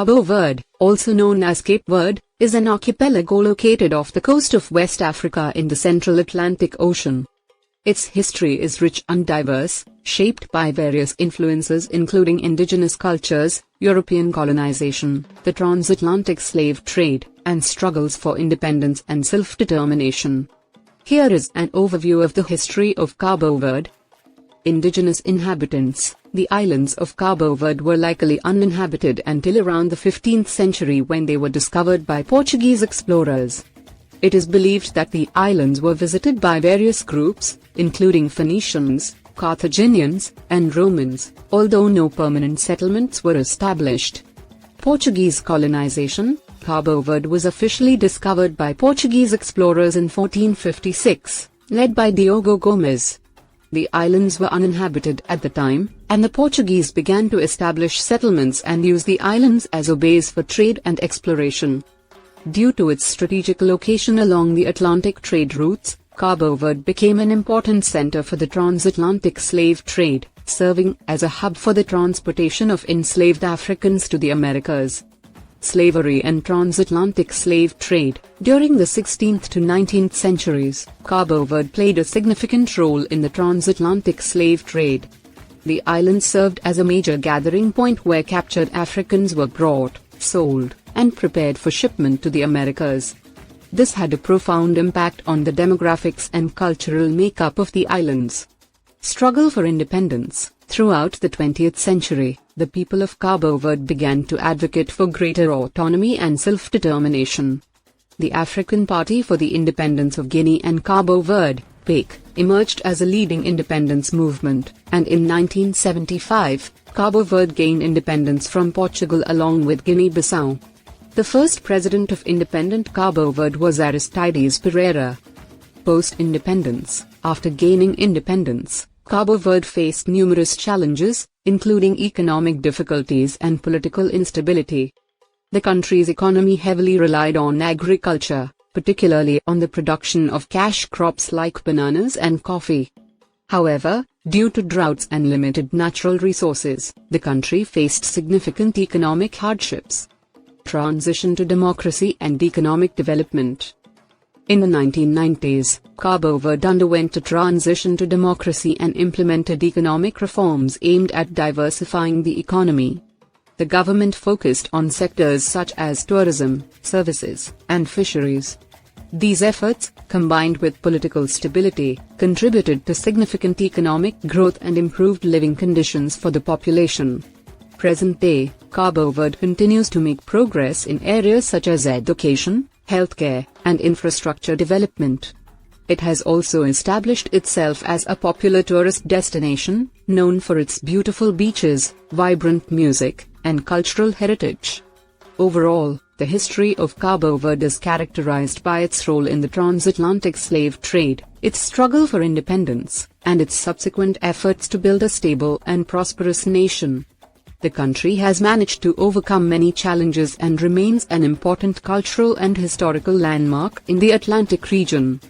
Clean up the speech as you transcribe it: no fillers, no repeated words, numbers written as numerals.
Cabo Verde, also known as Cape Verde, is an archipelago located off the coast of West Africa in the central Atlantic Ocean. Its history is rich and diverse, shaped by various influences including indigenous cultures, European colonization, the transatlantic slave trade, and struggles for independence and self-determination. Here is an overview of the history of Cabo Verde. Indigenous inhabitants. The islands of Cabo Verde were likely uninhabited until around the 15th century when they were discovered by Portuguese explorers. It is believed that the islands were visited by various groups, including Phoenicians, Carthaginians, and Romans, although no permanent settlements were established. Portuguese colonization. Cabo Verde was officially discovered by Portuguese explorers in 1456, led by Diogo Gomes. The islands were uninhabited at the time, and the Portuguese began to establish settlements and use the islands as a base for trade and exploration. Due to its strategic location along the Atlantic trade routes, Cabo Verde became an important center for the transatlantic slave trade, serving as a hub for the transportation of enslaved Africans to the Americas. Slavery and transatlantic slave trade. During the 16th to 19th centuries, Cabo Verde played a significant role in the transatlantic slave trade. The island served as a major gathering point where captured Africans were brought, sold, and prepared for shipment to the Americas. This had a profound impact on the demographics and cultural makeup of the islands. Struggle for independence. Throughout the 20th century, the people of Cabo Verde began to advocate for greater autonomy and self-determination. The African Party for the Independence of Guinea and Cabo Verde, PAIC, emerged as a leading independence movement, and in 1975, Cabo Verde gained independence from Portugal along with Guinea-Bissau. The first president of independent Cabo Verde was Aristides Pereira. Post-independence. After gaining independence, Cabo Verde faced numerous challenges, including economic difficulties and political instability. The country's economy heavily relied on agriculture, particularly on the production of cash crops like bananas and coffee. However, due to droughts and limited natural resources, the country faced significant economic hardships. Transition to democracy and economic development. In the 1990s, Cabo Verde underwent a transition to democracy and implemented economic reforms aimed at diversifying the economy. The government focused on sectors such as tourism, services, and fisheries. These efforts, combined with political stability, contributed to significant economic growth and improved living conditions for the population. Present day, Cabo Verde continues to make progress in areas such as education, healthcare, and infrastructure development. It has also established itself as a popular tourist destination, known for its beautiful beaches, vibrant music, and cultural heritage. Overall, the history of Cabo Verde is characterized by its role in the transatlantic slave trade, its struggle for independence, and its subsequent efforts to build a stable and prosperous nation. The country has managed to overcome many challenges and remains an important cultural and historical landmark in the Atlantic region.